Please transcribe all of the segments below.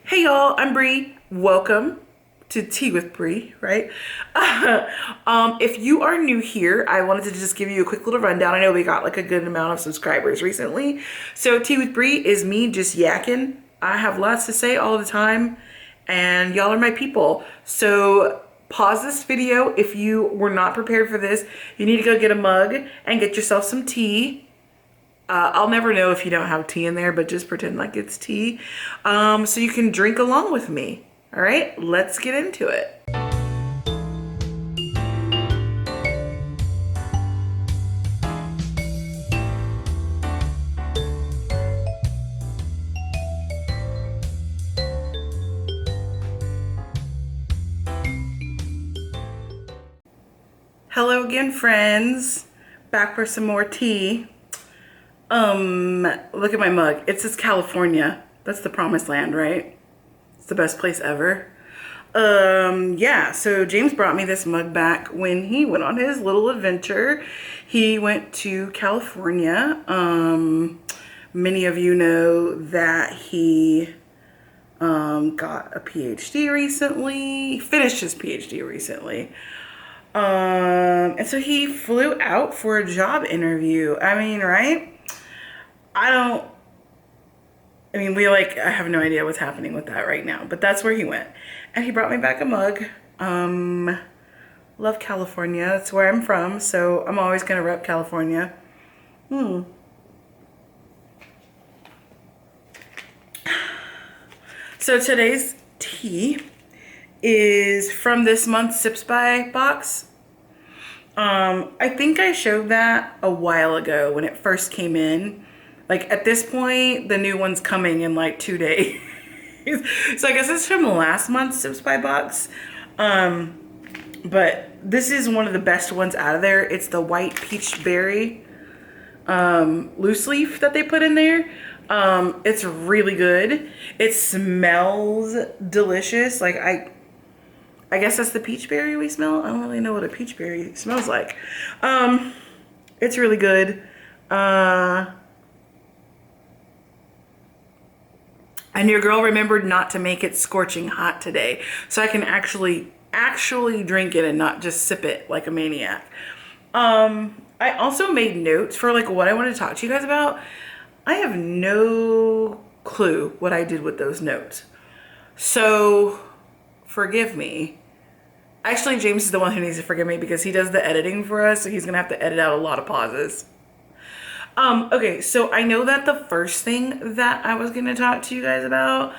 Hey y'all, I'm Bree. Welcome to Tea with Bree, right? If you are new here, I wanted to just give you a quick little rundown. I know we got like a good amount of subscribers recently. So Tea with Bree is me just yakking. I have lots to say all the time and y'all are my people. So pause this video if you were not prepared for this. You need to go get a mug and get yourself some tea. I'll never know if you don't have tea in there, but just pretend like it's tea. So you can drink along with me. All right, let's get into it. Hello again, friends. Back for some more tea. Look at my mug. It says California. That's the promised land, right? It's the best place ever. Yeah, so James brought me this mug back when he went on his little adventure. He went to California. Many of you know that he got a PhD recently. He finished his PhD recently. And so he flew out for a job interview. I mean, right? I have no idea what's happening with that right now, but that's where he went. And he brought me back a mug. Love California. That's where I'm from, so I'm always gonna rep California. So today's tea is from this month's Sips by box. I think I showed that a while ago when it first came in. Like at this point, the new one's coming in like 2 days. So I guess it's from the last month's Sips by box. But this is one of the best ones out of there. It's the white peach berry loose leaf that they put in there. It's really good. It smells delicious. Like I guess that's the peach berry we smell. I don't really know what a peach berry smells like. It's really good. And your girl remembered not to make it scorching hot today, so I can actually drink it and not just sip it like a maniac. I also made notes for like what I want to talk to you guys about. I have no clue what I did with those notes, so forgive me. Actually, James is the one who needs to forgive me because he does the editing for us, so he's gonna have to edit out a lot of pauses. Okay, so I know that the first thing that I was gonna talk to you guys about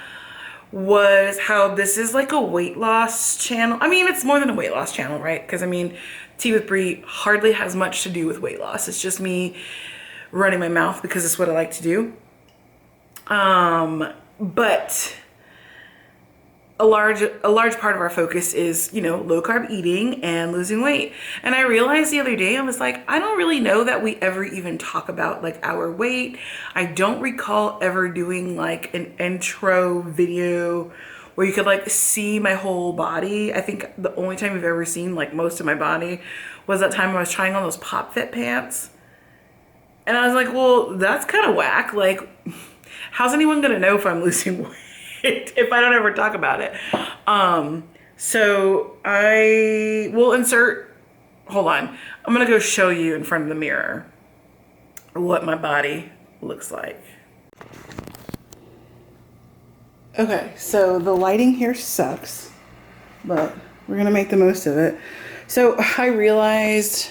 was how this is like a weight loss channel. I mean, it's more than a weight loss channel, right? Because I mean, Tea with Bree hardly has much to do with weight loss. It's just me running my mouth because it's what I like to do. But a large part of our focus is, you know, low carb eating and losing weight. And I realized the other day, I was like, I don't really know that we ever even talk about like our weight. I don't recall ever doing like an intro video where you could like see my whole body. I think the only time you've ever seen like most of my body was that time I was trying on those FabFitFun pants. And I was like, well, that's kind of whack. Like, how's anyone gonna know if I'm losing weight if I don't ever talk about it? So I will insert, hold on. I'm gonna go show you in front of the mirror what my body looks like. Okay, so the lighting here sucks, but we're gonna make the most of it. So I realized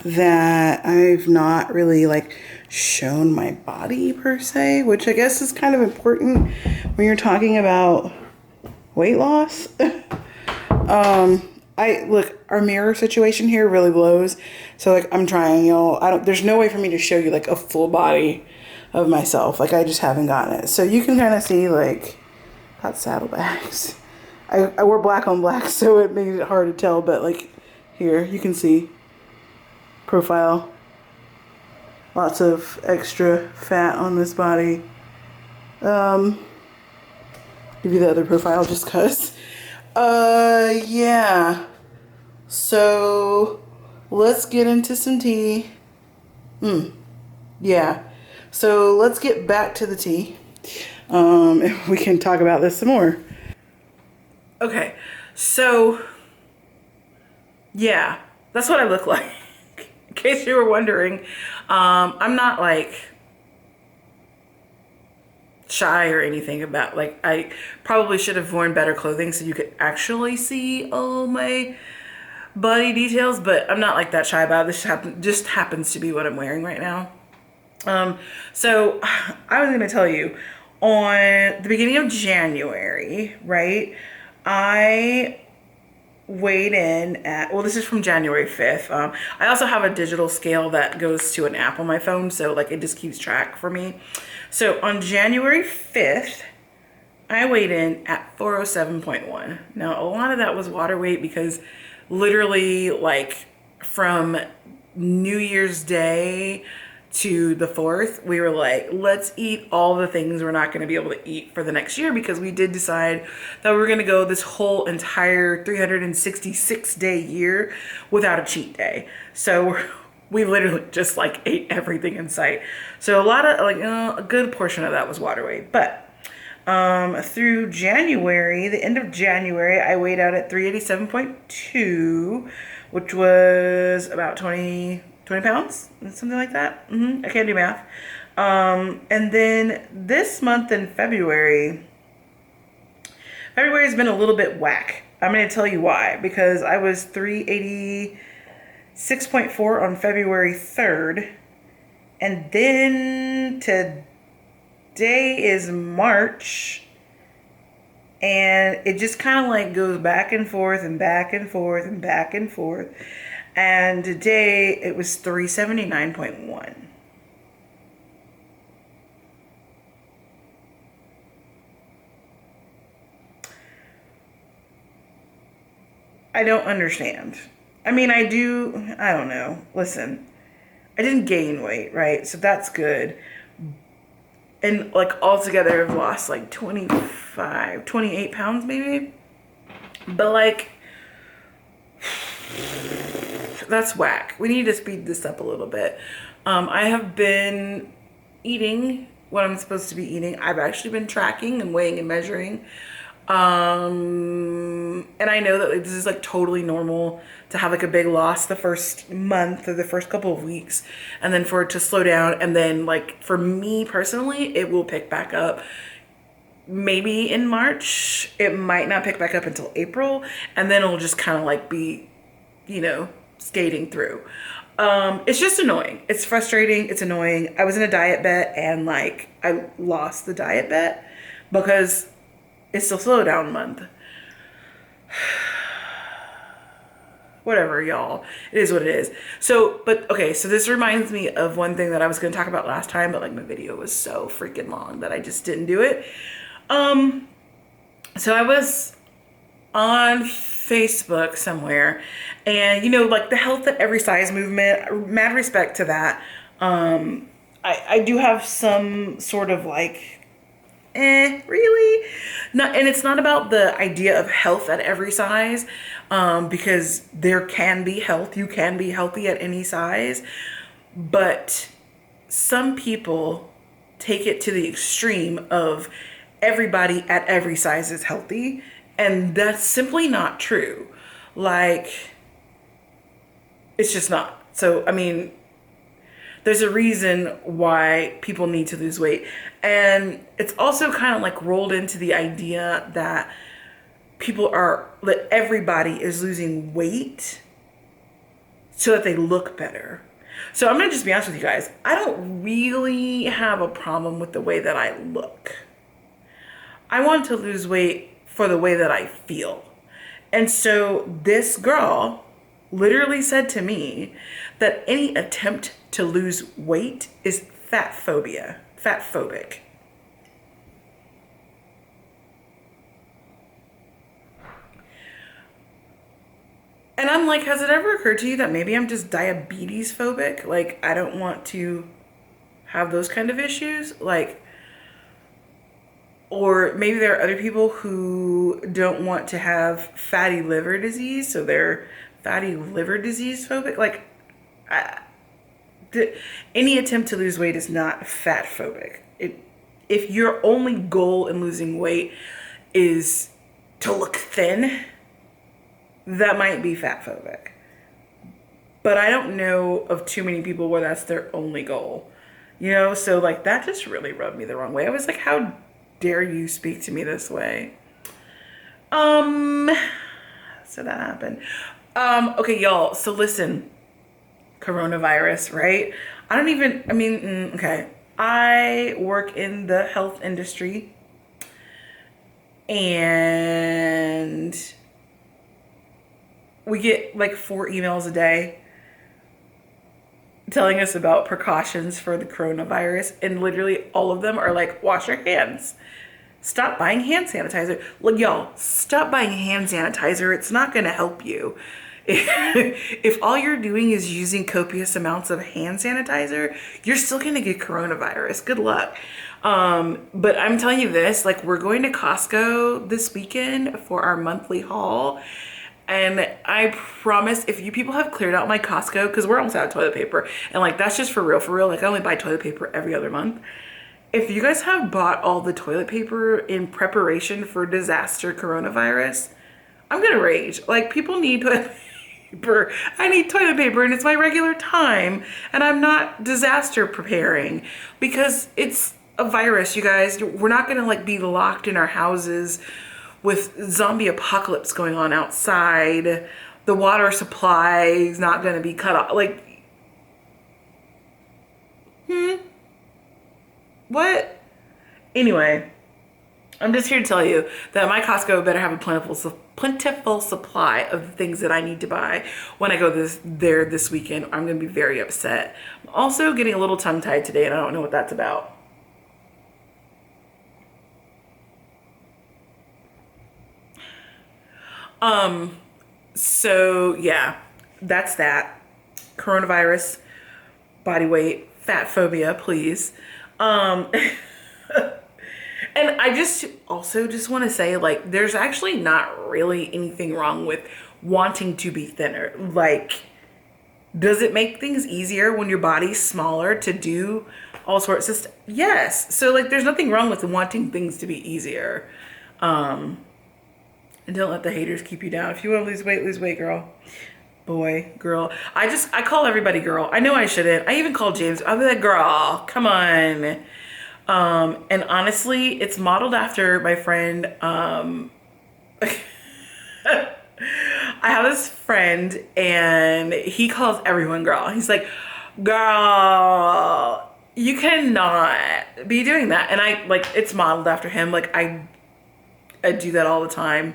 that I've not really like shown my body per se, which I guess is kind of important when you're talking about weight loss. Look, our mirror situation here really blows. So like I'm trying, y'all. There's no way for me to show you like a full body of myself. Like I just haven't gotten it. So you can kind of see like got saddlebags. I wore black on black, so it made it hard to tell, but like here you can see profile. Lots of extra fat on this body. Give you the other profile just cause. Yeah. So let's get into some tea. Yeah. So let's get back to the tea. We can talk about this some more. Okay, so yeah, that's what I look like. In case you were wondering, I'm not like shy or anything about, like, I probably should have worn better clothing so you could actually see all my body details, but I'm not like that shy about it. This just happens to be what I'm wearing right now. So I was gonna tell you, on the beginning of January, right, I weighed in at, well, this is from January 5th. I also have a digital scale that goes to an app on my phone, so like it just keeps track for me. So on January 5th, I weighed in at 407.1. Now, a lot of that was water weight because literally, like, from New Year's Day to the 4th, we were like, let's eat all the things we're not going to be able to eat for the next year, because we did decide that we were going to go this whole entire 366-day year without a cheat day. So we literally just like ate everything in sight. So a lot of, like, a good portion of that was water weight. But through January, the end of January, I weighed out at 387.2, which was about 20 pounds, something like that. I can't do math. And then this month in February has been a little bit whack. I'm going to tell you why. Because I was 386.4 on February 3rd. And then today is March. And it just kind of like goes back and forth and back and forth and back and forth. And today it was 379.1. I don't understand. I mean, I don't know. Listen, I didn't gain weight, right? So that's good. And like altogether I've lost like 28 pounds maybe. But like, that's whack. We need to speed this up a little bit. I have been eating what I'm supposed to be eating. I've actually been tracking and weighing and measuring. And I know that like, this is like totally normal to have like a big loss the first month or the first couple of weeks, and then for it to slow down. And then like for me personally, it will pick back up maybe in March. It might not pick back up until April, and then it'll just kind of like be, skating through. It's just annoying. It's frustrating. It's annoying. I was in a diet bet and like I lost the diet bet because it's the slow down month. Whatever, y'all. It is what it is. So, but okay, so this reminds me of one thing that I was going to talk about last time, but like my video was so freaking long that I just didn't do it. So I was on Facebook somewhere, and like the health at every size movement, mad respect to that. I do have some sort of like, really? Not, and it's not about the idea of health at every size, because there can be health. You can be healthy at any size, but some people take it to the extreme of everybody at every size is healthy, and that's simply not true. Like, it's just not. So, I mean, there's a reason why people need to lose weight. And it's also kind of like rolled into the idea that that everybody is losing weight so that they look better. So I'm going to just be honest with you guys. I don't really have a problem with the way that I look. I want to lose weight for the way that I feel. And so this girl literally said to me that any attempt to lose weight is fat phobia, fat phobic. And I'm like, has it ever occurred to you that maybe I'm just diabetes phobic? Like, I don't want to have those kind of issues. Like, or maybe there are other people who don't want to have fatty liver disease, so they're fatty liver disease phobic. Like, any attempt to lose weight is not fat phobic. It if your only goal in losing weight is to look thin, that might be fat phobic. But I don't know of too many people where that's their only goal. You know, so like that just really rubbed me the wrong way. I was like, how dare you speak to me this way? So that happened. Okay, y'all. So listen, coronavirus, right? Okay. I work in the health industry and we get like 4 emails a day telling us about precautions for the coronavirus, and literally all of them are like, wash your hands. Stop buying hand sanitizer. Look, y'all, stop buying hand sanitizer. It's not going to help you. If all you're doing is using copious amounts of hand sanitizer, you're still going to get coronavirus. Good luck. But I'm telling you this, like, we're going to Costco this weekend for our monthly haul. And I promise, if you people have cleared out my Costco, because we're almost out of toilet paper, and like that's just for real, like I only buy toilet paper every other month. If you guys have bought all the toilet paper in preparation for disaster coronavirus, I'm gonna rage. Like, people need toilet paper. I need toilet paper, and it's my regular time, and I'm not disaster preparing because it's a virus, you guys. We're not gonna like be locked in our houses with zombie apocalypse going on outside. The water supply is not going to be cut off. Like, what? Anyway, I'm just here to tell you that my Costco better have a plentiful supply of things that I need to buy when I go there this weekend. I'm going to be very upset. I'm also getting a little tongue-tied today, and I don't know what that's about. So yeah, that's that. Coronavirus, body weight, fat phobia, please. And I just want to say, like, there's actually not really anything wrong with wanting to be thinner. Like, does it make things easier when your body's smaller to do all sorts of stuff? Yes. So like, there's nothing wrong with wanting things to be easier. And don't let the haters keep you down. If you want to lose weight, girl. Boy, girl. I call everybody girl. I know I shouldn't. I even call James. I'll be like, girl, come on. And honestly, it's modeled after my friend. I have this friend and he calls everyone girl. He's like, girl, you cannot be doing that. And it's modeled after him. Like, I do that all the time.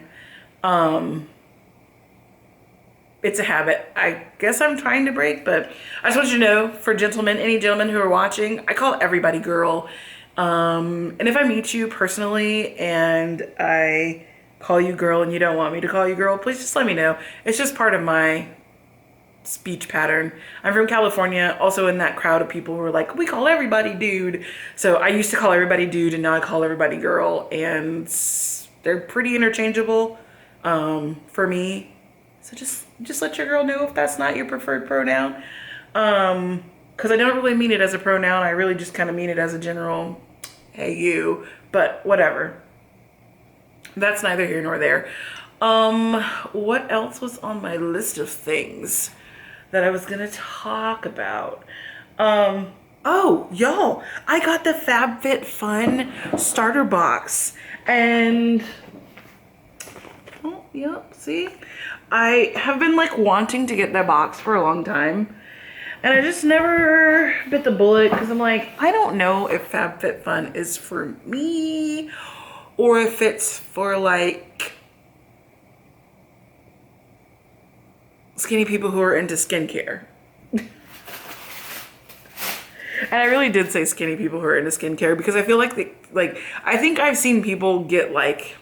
It's a habit I guess I'm trying to break, but I just want you to know, for gentlemen, any gentlemen who are watching, I call everybody girl. And if I meet you personally and I call you girl and you don't want me to call you girl, please just let me know. It's just part of my speech pattern. I'm from California, also in that crowd of people who are like, we call everybody dude. So I used to call everybody dude and now I call everybody girl, and they're pretty interchangeable for me. So just let your girl know if that's not your preferred pronoun. Because I don't really mean it as a pronoun. I really just kind of mean it as a general, hey you, but whatever. That's neither here nor there. What else was on my list of things that I was gonna talk about? Oh, y'all, I got the FabFitFun starter box, and oh, yep, see? I have been like wanting to get that box for a long time, and I just never bit the bullet because I'm like, I don't know if FabFitFun is for me or if it's for like skinny people who are into skincare. And I really did say skinny people who are into skincare because I feel like I think I've seen people get like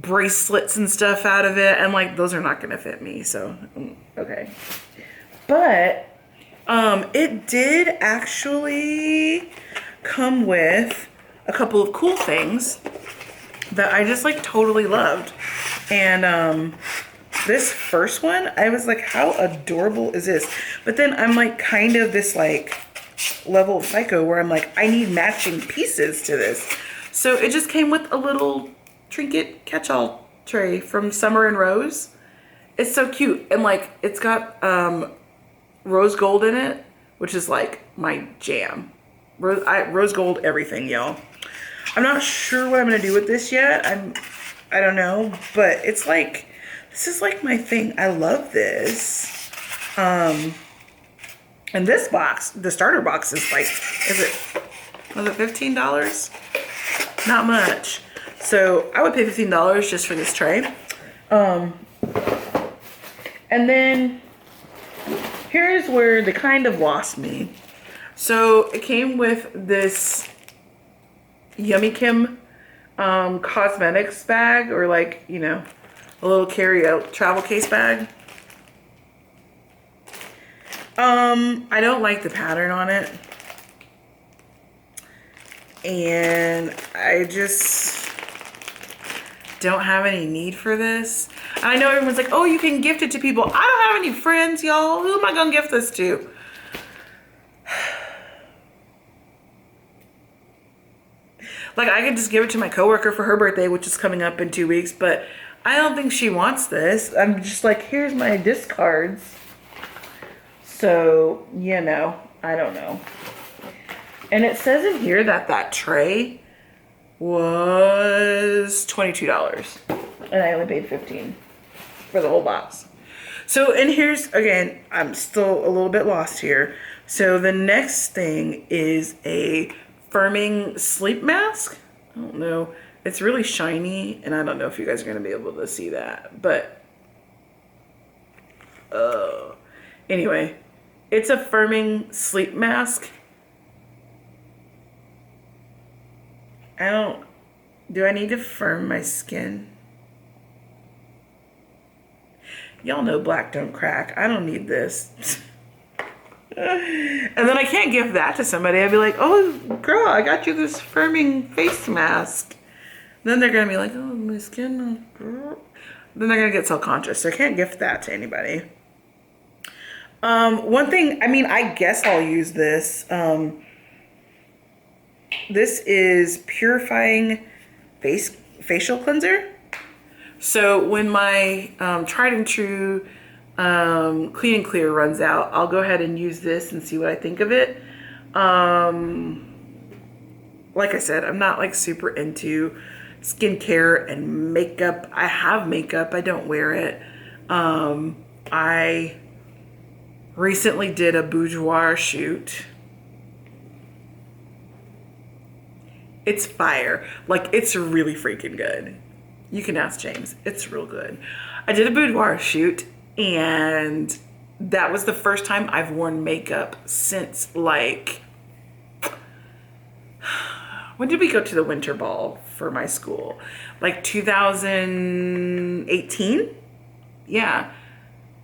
bracelets and stuff out of it, and like those are not gonna fit me, so okay. But it did actually come with a couple of cool things that I just like totally loved. And this first one, I was like, how adorable is this? But then I'm like kind of this like level of psycho where I'm like, I need matching pieces to this. So it just came with a little trinket catch-all tray from Summer and Rose. It's so cute. And like, it's got rose gold in it, which is like my jam. Rose gold everything, y'all. I'm not sure what I'm gonna do with this yet. I don't know, but it's like, this is like my thing. I love this. And this box, the starter box is like, was it $15? Not much. So I would pay $15 just for this tray. And then here's where they kind of lost me. So it came with this Yummy Kim cosmetics bag, or like, you know, a little carry-out travel case bag. I don't like the pattern on it. And I just don't have any need for this. And I know everyone's like, oh, you can gift it to people. I don't have any friends, y'all. Who am I gonna gift this to? Like, I could just give it to my coworker for her birthday, which is coming up in 2 weeks, but I don't think she wants this. I'm just like, here's my discards. So, you know, I don't know. And it says in here that that tray was $22. And I only paid $15 for the whole box. So, and here's, again, I'm still a little bit lost here. So the next thing is a firming sleep mask. I don't know. It's really shiny, and I don't know if you guys are going to be able to see that. But, anyway, it's a firming sleep mask. Do I need to firm my skin? Y'all know black don't crack. I don't need this. And then I can't give that to somebody. I'd be like, oh, girl, I got you this firming face mask. Then they're going to be like, oh, my skin. Then they're going to get self-conscious. So I can't gift that to anybody. One thing, I mean, I guess I'll use this. This is Purifying Facial Cleanser. So when my tried and true Clean and Clear runs out, I'll go ahead and use this and see what I think of it. Like I said, I'm not like super into skincare and makeup. I have makeup, I don't wear it. I recently did a boudoir shoot. It's fire. Like, it's really freaking good. You can ask James. It's real good. I did a boudoir shoot, and that was the first time I've worn makeup since, like, when did we go to the winter ball for my school? Like 2018? Yeah.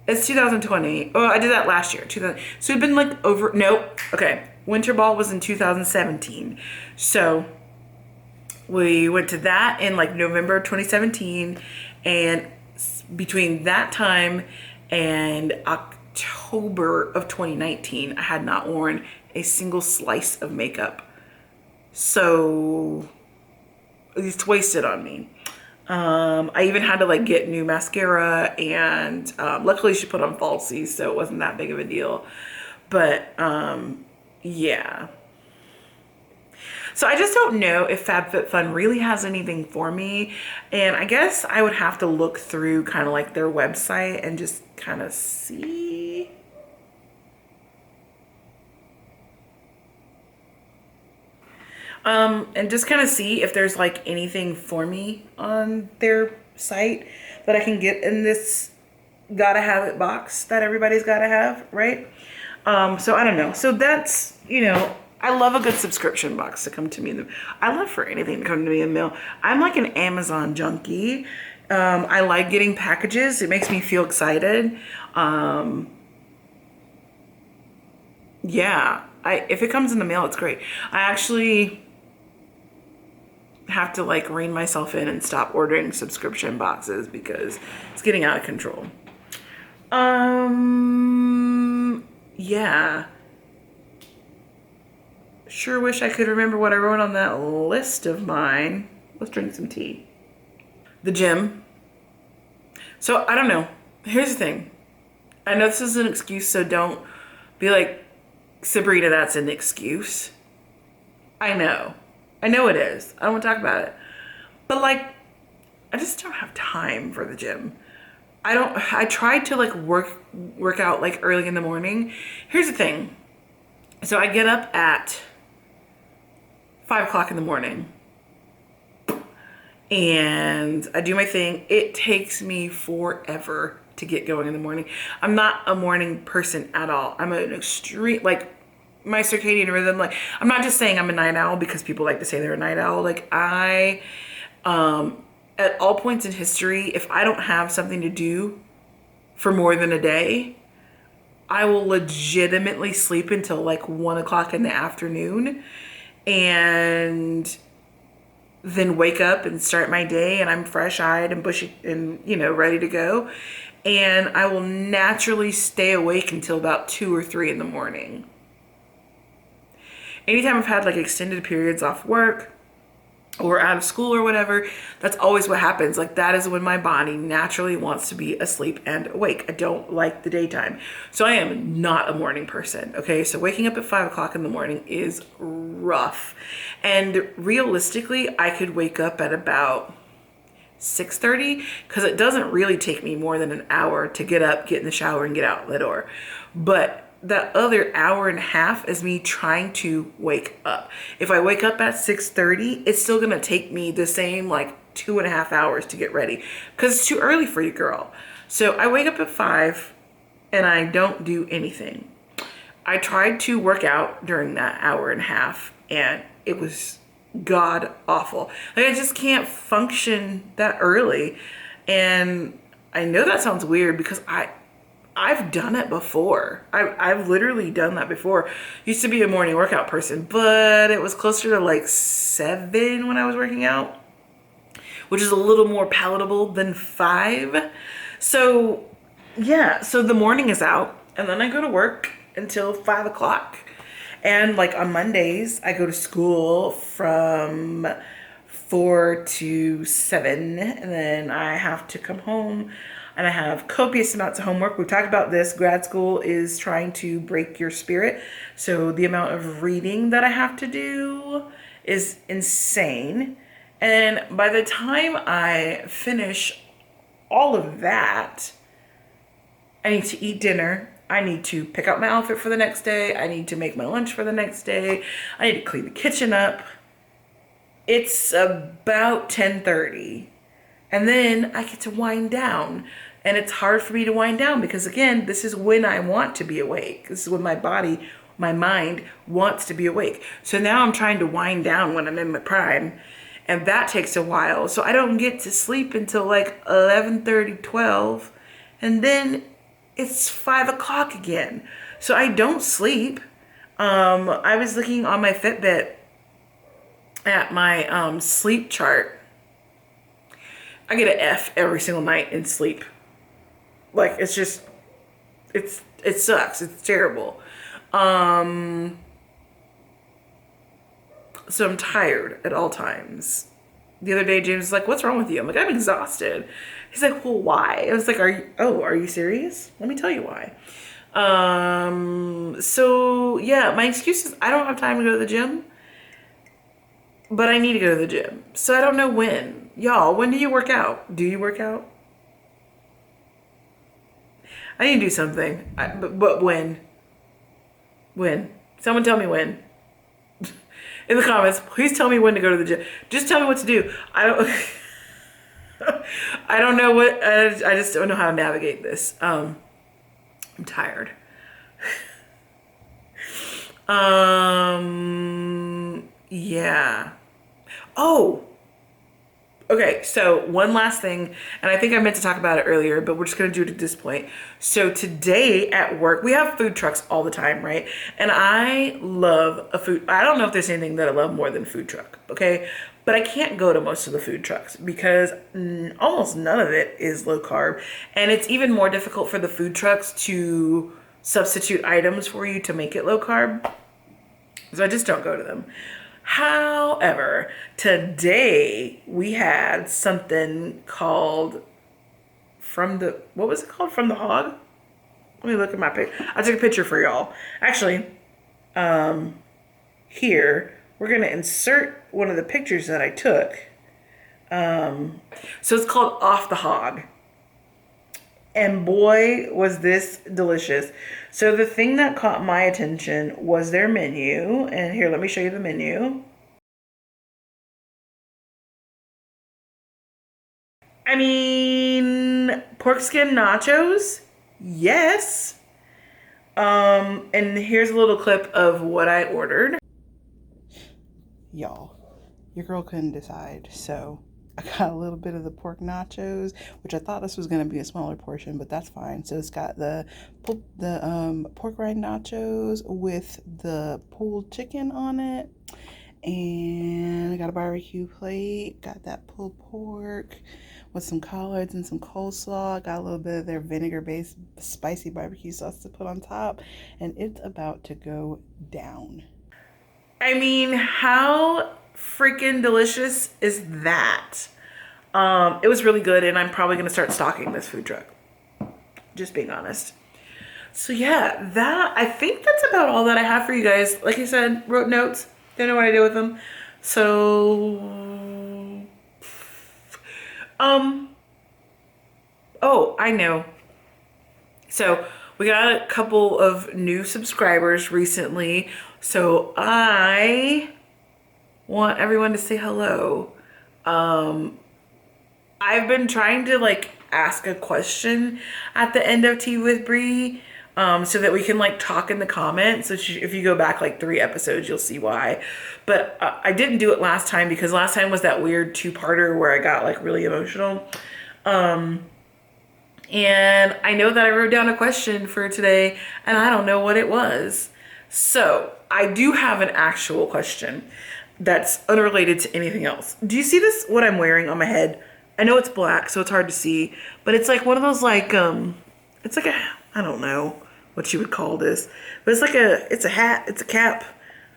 It's 2020. Oh, I did that last year. So it'd been like over, nope. Okay. Winter ball was in 2017. So we went to that in like November 2017, and between that time and October of 2019, I had not worn a single slice of makeup. So it's wasted on me. I even had to like get new mascara, and luckily she put on falsies, so it wasn't that big of a deal. But yeah. So I just don't know if FabFitFun really has anything for me. And I guess I would have to look through kind of like their website and just kind of see. And just kind of see if there's like anything for me on their site that I can get in this gotta have it box that everybody's gotta have, right? So I don't know. So that's, you know, I love a good subscription box to come to me. I love for anything to come to me in the mail. I'm like an Amazon junkie. I like getting packages. It makes me feel excited. Yeah, if it comes in the mail, it's great. I actually have to like rein myself in and stop ordering subscription boxes because it's getting out of control. Yeah. Sure wish I could remember what I wrote on that list of mine. Let's drink some tea. The gym. So I don't know. Here's the thing. I know this is an excuse, so don't be like, Sabrina, that's an excuse. I know. I know it is. I don't want to talk about it. But like, I just don't have time for the gym. I tried to like work out like early in the morning. Here's the thing. So I get up at 5 o'clock in the morning and I do my thing. It takes me forever to get going in the morning. I'm not a morning person at all. I'm an extreme, like my circadian rhythm, like I'm not just saying I'm a night owl because people like to say they're a night owl. Like at all points in history, if I don't have something to do for more than a day, I will legitimately sleep until like 1 o'clock in the afternoon and then wake up and start my day and I'm fresh-eyed and bushy and, you know, ready to go. And I will naturally stay awake until about 2 or 3 in the morning. Anytime I've had like extended periods off work or out of school or whatever, that's always what happens. Like that is when my body naturally wants to be asleep and awake. I don't like the daytime. So I am not a morning person. Okay. So waking up at 5 o'clock in the morning is rough. And realistically, I could wake up at about 6:30 because it doesn't really take me more than an hour to get up, get in the shower and get out the door. But that other hour and a half is me trying to wake up. If I wake up at 6:30, it's still gonna take me the same like 2.5 hours to get ready because it's too early for you, girl. So I wake up at 5 and I don't do anything. I tried to work out during that hour and a half and it was god awful. Like I just can't function that early. And I know that sounds weird because I've done it before. I've literally done that before. Used to be a morning workout person, but it was closer to like 7 when I was working out, which is a little more palatable than 5. So yeah, so the morning is out and then I go to work until 5 o'clock. And like on Mondays, I go to school from 4 to 7 and then I have to come home and I have copious amounts of homework. We've talked about this. Grad school is trying to break your spirit. So the amount of reading that I have to do is insane. And by the time I finish all of that, I need to eat dinner. I need to pick out my outfit for the next day. I need to make my lunch for the next day. I need to clean the kitchen up. It's about 10:30. And then I get to wind down. And it's hard for me to wind down because again, this is when I want to be awake. This is when my body, my mind wants to be awake. So now I'm trying to wind down when I'm in my prime. And that takes a while. So I don't get to sleep until like 11:30, 12. And then it's 5 o'clock again. So I don't sleep. I was looking on my Fitbit at my sleep chart. I get an F every single night in sleep. Like it's just, it sucks. It's terrible. So I'm tired at all times. The other day, James was like, "What's wrong with you?" I'm like, "I'm exhausted." He's like, "Well, why?" I was like, are you serious? Let me tell you why. So yeah, my excuse is I don't have time to go to the gym, but I need to go to the gym. So I don't know when. Y'all, when do you work out? Do you work out? I need to do something. But when? When? Someone tell me when. In the comments, please tell me when to go to the gym. Just tell me what to do. I don't know what, I just don't know how to navigate this. I'm tired. Yeah. Oh, okay. So one last thing, and I think I meant to talk about it earlier, but we're just going to do it at this point. So today at work, we have food trucks all the time, right? And I love a food. I don't know if there's anything that I love more than food truck. Okay. But I can't go to most of the food trucks because almost none of it is low carb. And it's even more difficult for the food trucks to substitute items for you to make it low carb. So I just don't go to them. However, today we had something called what was it called? From the Hog? Let me look at my picture. I took a picture for y'all. Actually, here, we're going to insert one of the pictures that I took. So it's called Off the Hog. And boy, was this delicious. So the thing that caught my attention was their menu. And here, let me show you the menu. I mean, pork skin nachos? Yes. And here's a little clip of what I ordered. Y'all, your girl couldn't decide, so I got a little bit of the pork nachos, which I thought this was going to be a smaller portion, but that's fine. So it's got the pork rind nachos with the pulled chicken on it, and I got a barbecue plate, got that pulled pork with some collards and some coleslaw. Got a little bit of their vinegar-based spicy barbecue sauce to put on top, and it's about to go down. I mean, how freaking delicious is that? It was really good, and I'm probably gonna start stocking this food truck. Just being honest. So yeah, I think that's about all that I have for you guys. Like I said, wrote notes, didn't know what I did with them. So, oh, I know. So we got a couple of new subscribers recently. So I want everyone to say hello. I've been trying to like ask a question at the end of Tea with Bree, so that we can like talk in the comments. So if you go back like 3 episodes, you'll see why. But I didn't do it last time because last time was that weird 2-parter where I got like really emotional. And I know that I wrote down a question for today and I don't know what it was. So I do have an actual question that's unrelated to anything else. Do you see this, what I'm wearing on my head? I know it's black, so it's hard to see, but it's like one of those like, it's like I don't know what you would call this, but it's like it's a hat, it's a cap.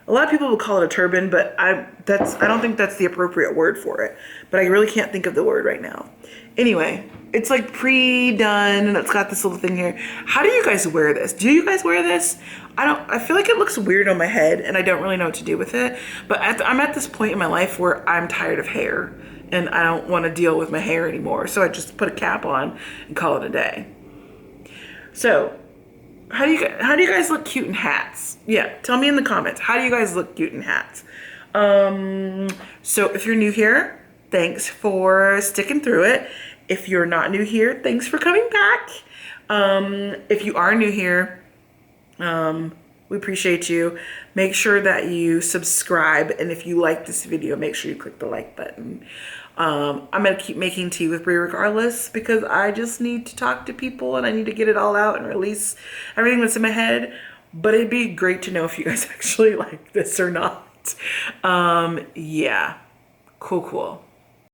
A lot of people would call it a turban, but I don't think that's the appropriate word for it, but I really can't think of the word right now. Anyway, it's like pre-done and it's got this little thing here. How do you guys wear this? Do you guys wear this? I feel like it looks weird on my head and I don't really know what to do with it, but I'm at this point in my life where I'm tired of hair and I don't want to deal with my hair anymore. So I just put a cap on and call it a day. So how do you guys look cute in hats? Yeah, tell me in the comments. How do you guys look cute in hats? So if you're new here, thanks for sticking through it. If you're not new here, thanks for coming back. If you are new here, we appreciate you. Make sure that you subscribe, and if you like this video, make sure you click the like button. I'm gonna keep making tea with Brie regardless because I just need to talk to people and I need to get it all out and release everything that's in my head. But it'd be great to know if you guys actually like this or not. Yeah, cool.